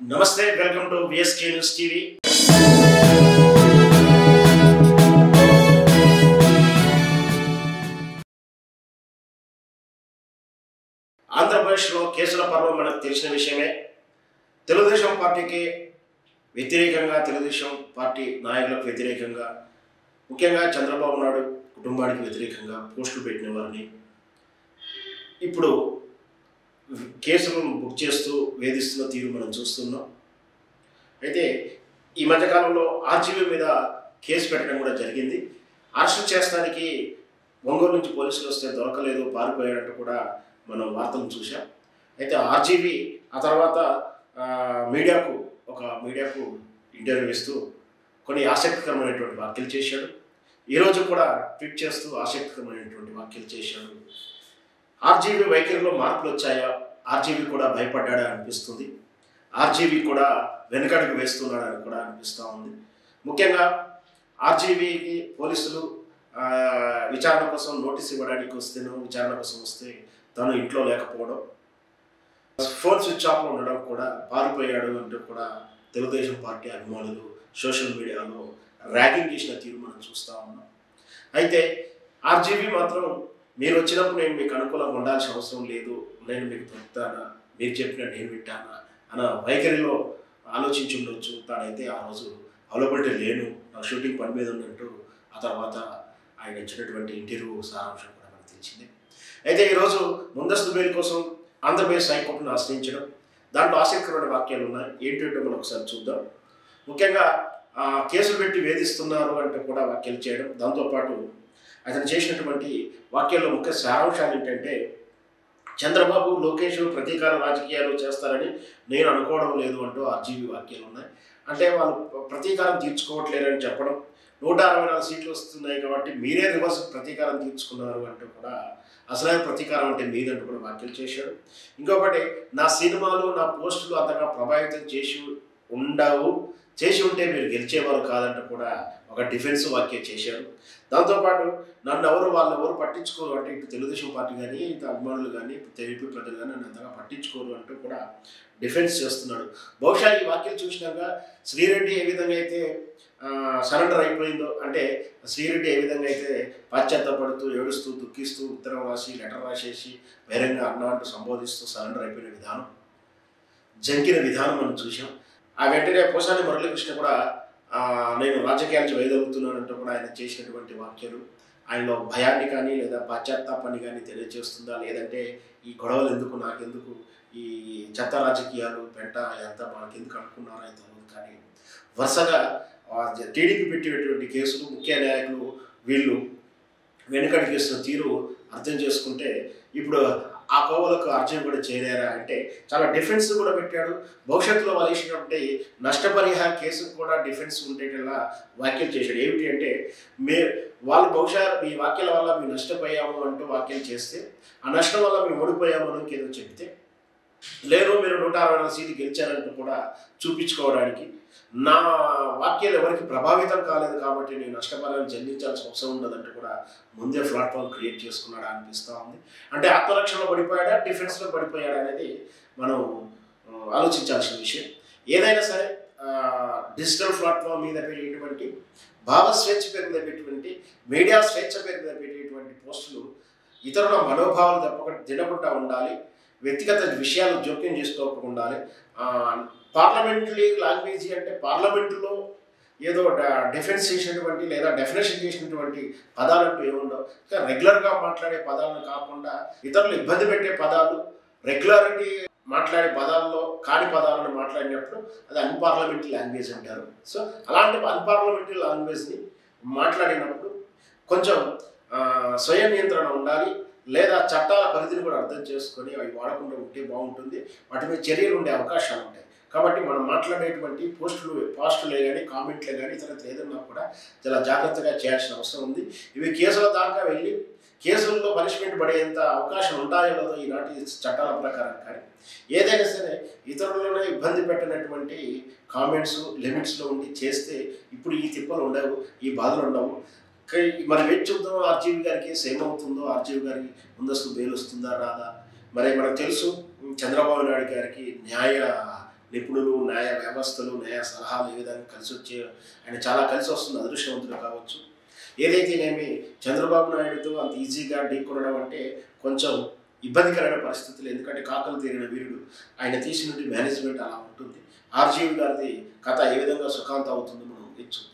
Namaste, welcome to VSK News TV. ఆంధ్రప్రదేశ్లో కేసుల పర్వం మనకు తెలిసిన విషయమే. తెలుగుదేశం పార్టీకి వ్యతిరేకంగా, తెలుగుదేశం పార్టీ నాయకులకు వ్యతిరేకంగా, ముఖ్యంగా చంద్రబాబు నాయుడు కుటుంబానికి వ్యతిరేకంగా పోస్టులు పెట్టిన వారిని ఇప్పుడు కేసులను బుక్ చేస్తూ వేధిస్తున్న తీరు మనం చూస్తున్నాం. అయితే ఈ మధ్యకాలంలో ఆర్జీవీ మీద కేసు పెట్టడం కూడా జరిగింది. అరెస్టు చేస్తానికి ఒంగోలు నుంచి పోలీసులు వస్తే దొరకలేదు, పారిపోయాడంటూ కూడా మనం వార్తలు చూసాం. అయితే ఆర్జీవీ ఆ తర్వాత మీడియాకు ఇంటర్వ్యూ ఇస్తూ కొన్ని ఆసక్తికరమైనటువంటి వ్యాఖ్యలు చేశాడు. ఈరోజు కూడా ట్వీట్ చేస్తూ ఆసక్తికరమైనటువంటి వ్యాఖ్యలు చేశాడు. ఆర్జీవీ వైఖరిలో మార్పులు వచ్చాయా, ఆర్జీవీ కూడా భయపడ్డాడా అనిపిస్తుంది, ఆర్జీవీ కూడా వెనుకడుగు వేస్తున్నాడని కూడా అనిపిస్తూ ఉంది. ముఖ్యంగా ఆర్జీవీకి పోలీసులు విచారణ కోసం నోటీస్ ఇవ్వడానికి విచారణ కోసం వస్తే తను ఇంట్లో లేకపోవడం, ఫోన్ స్విచ్ ఆఫ్లో ఉండడం, కూడా పారిపోయాడు అంటూ కూడా తెలుగుదేశం పార్టీ అభిమానులు సోషల్ మీడియాలో ర్యాగింగ్ చేసిన తీరు మనం చూస్తూ ఉన్నాం. అయితే ఆర్జీవీ మాత్రం మీరు వచ్చినప్పుడు నేను మీకు అనుకూలంగా ఉండాల్సిన అవసరం లేదు, నేను మీకు దొరుకుతానా, మీరు చెప్పిన నేను వింటానా అన్న వైఖరిలో ఆలోచించి ఉండొచ్చు. తానైతే ఆ రోజు అవైలబిలిటీ లేను, నా షూటింగ్ పని మీద ఉన్నట్టు ఆ తర్వాత ఆయన ఇచ్చినటువంటి ఇంటర్వ్యూ సారాంశం కూడా మనకు తెలిసింది. అయితే ఈరోజు ముందస్తు బెయిల్ కోసం ఆంధ్రప్రదేశ్ హైకోర్టును ఆశ్రయించడం, దాంట్లో ఆసక్తికరమైన వాక్యాలు ఉన్నాయి. ఏంటంటే మనం ఒకసారి చూద్దాం. ముఖ్యంగా కేసులు పెట్టి వేధిస్తున్నారు అంటే కూడా వ్యాఖ్యలు చేయడం, దాంతోపాటు అతను చేసినటువంటి వాక్యాల్లో ముఖ్య సారాంశాలు ఏంటంటే చంద్రబాబు, లోకేష్ ప్రతీకార రాజకీయాలు చేస్తారని నేను అనుకోవడం లేదు అంటూ ఆర్జీవీ వాక్యాలు ఉన్నాయి. అంటే వాళ్ళు ప్రతీకారం తీర్చుకోవట్లేరని చెప్పడం, 164 సీట్లు వస్తున్నాయి కాబట్టి మీరే రివర్స్ ప్రతీకారం తీర్చుకున్నారు అంటూ కూడా అసలైన ప్రతీకారం అంటే మీదంటూ కూడా వ్యాఖ్యలు చేశాడు. ఇంకొకటి, నా సినిమాలు, నా పోస్టులు అంతగా ప్రభావితం చేసి ఉంటే మీరు గెలిచేవారు కాదంటూ కూడా ఒక డిఫెన్స్ వాక్యం చేశారు. దాంతోపాటు వాళ్ళెవరు పట్టించుకోరు అంటే ఇటు తెలుగుదేశం పార్టీ కానీ, ఇటు అభిమానులు కానీ, తెలుగు ప్రజలు కానీ నన్ను అంతగా పట్టించుకోరు అంటూ కూడా డిఫెన్స్ చేస్తున్నాడు. బహుశా ఈ వాక్యం చూసినాక శ్రీరెడ్డి ఏ విధంగా అయితే సరెండర్ అయిపోయిందో, అంటే శ్రీరెడ్డి ఏ విధంగా అయితే పశ్చాత్తపడుతూ, ఏడుస్తూ, దుఃఖిస్తూ ఉత్తరం రాసి, లెటర్ రాసేసి బహిరంగ అన్న అంటూ సంబోధిస్తూ సరెండర్ అయిపోయిన విధానం, జంకిన విధానం మనం చూసాం. ఆ వెంటనే పోసాని మురళీకృష్ణ కూడా నేను రాజకీయాల నుంచి వైదొలుగుతున్నానంటూ కూడా ఆయన చేసినటువంటి వాక్యాలు ఆయనలో భయాన్ని కానీ లేదా పశ్చాత్తాపాన్ని కానీ తెలియజేస్తుందా, లేదంటే ఈ గొడవలు ఎందుకు, నాకెందుకు, ఈ చెత్త రాజకీయాలు పెంట అంతా మనకెందుకు అనుకున్నారో అయితే తెలియదు. కానీ వరుసగా టీడీపీ పెట్టేటువంటి కేసులు, ముఖ్య నాయకులు వీళ్ళు వెనుకడికి వేస్తున్న తీరు అర్థం చేసుకుంటే ఇప్పుడు ఆ కోవలకు ఆర్జీవీ కూడా చేరారా అంటే చాలా డిఫెన్స్ కూడా పెట్టాడు. భవిష్యత్తులో వాళ్ళు వేసినటువంటి నష్టపరిహార కేసుకు కూడా డిఫెన్స్ ఉండేటలా వ్యాఖ్యలు చేశాడు. ఏమిటి అంటే వాళ్ళు బహుశా మీ వ్యాఖ్యల వల్ల మేము నష్టపోయాము అంటూ వ్యాఖ్యలు చేస్తే, ఆ నష్టం వల్ల మేము ఓడిపోయాము అని ఏదో చెప్తే, లేదు మీరు 164 సీట్లు గెలిచారంటూ కూడా చూపించుకోవడానికి, నా వాక్యాలు ఎవరికి ప్రభావితం కాలేదు కాబట్టి నేను నష్టపరిహారం చెల్లించాల్సిన అవసరం ఉండదంటూ కూడా ముందే ప్లాట్ఫామ్ క్రియేట్ చేసుకున్నాడా అనిపిస్తూ ఉంది. అంటే ఆత్మరక్షణలో పడిపోయాడా, డిఫెన్స్లో పడిపోయాడా అనేది మనం ఆలోచించాల్సిన విషయం. ఏదైనా సరే డిజిటల్ ప్లాట్ఫామ్ మీద పెట్టేటువంటి, భావ స్వేచ్ఛ పేరు మీద పెట్టేటువంటి, మీడియా స్వేచ్ఛ పేరు మీద పెట్టేటువంటి పోస్టులు ఇతరుల మనోభావాలు తినకుండా ఉండాలి, వ్యక్తిగత విషయాలు జోక్యం చేసుకోకుండా ఉండాలి. పార్లమెంటరీ లాంగ్వేజ్ అంటే పార్లమెంటులో ఏదో డిఫెన్స్ చేసినటువంటి లేదా డెఫినేషన్ చేసినటువంటి పదాలంటూ ఏముండవు. ఇంకా రెగ్యులర్గా మాట్లాడే పదాలను కాకుండా ఇతరులు ఇబ్బంది పెట్టే పదాలు, రెగ్యులారిటీ మాట్లాడే పదాల్లో కాని పదాలను మాట్లాడినప్పుడు అది అన్పార్లమెంటరీ లాంగ్వేజ్ అంటారు. సో అలాంటి అన్పార్లమెంటరీ లాంగ్వేజ్ని మాట్లాడినప్పుడు కొంచెం స్వయం నియంత్రణ ఉండాలి, లేదా చట్టాల పరిధిని కూడా అర్థం చేసుకొని అవి వాడకుండా ఉంటే బాగుంటుంది. వాటి మీద చర్యలు ఉండే అవకాశాలు ఉంటాయి. కాబట్టి మనం మాట్లాడేటువంటి పోస్టులే కానీ, కామెంట్లే కానీ, ఇతర ఏదన్నా కూడా చాలా జాగ్రత్తగా చేయాల్సిన అవసరం ఉంది. ఇవి కేసుల దాకా వెళ్ళి కేసుల్లో పనిష్మెంట్ పడేంత అవకాశం ఉంటాయో లేదో ఈనాటి చట్టాల ప్రకారం. కానీ ఏదైనా సరే ఇతరులను ఇబ్బంది పెట్టినటువంటి కామెంట్స్ లిమిట్స్లో ఉండి చేస్తే ఇప్పుడు ఈ తిప్పలు ఉండవు, ఈ బాధలు ఉండవు. మరి వెయిట్ చూద్దాం, ఆర్జీవీ గారికి సేమ్ అవుతుందో, ఆర్జీవీ గారికి ముందస్తు బెయిల్ వస్తుందా రాదా. మరి మనకు తెలుసు చంద్రబాబు నాయుడు గారికి న్యాయ నిపుణులు, న్యాయ వ్యవస్థలు, న్యాయ సలహాలు ఏ విధంగా కలిసి వచ్చే ఆయన చాలా కలిసి వస్తుంది, అదృష్టవంతుడు కావచ్చు. ఏదైతేనేమి చంద్రబాబు నాయుడుతో అంత ఈజీగా ఢీకొనడం అంటే కొంచెం ఇబ్బందికరమైన పరిస్థితులు. ఎందుకంటే కాకలు తీరిన వీరుడు, ఆయన తీసినటువంటి మేనేజ్మెంట్ అలా ఉంటుంది. ఆర్జీవి గారిది కథ ఏ విధంగా సుఖాంతం అవుతుందో మనం చూద్దాం.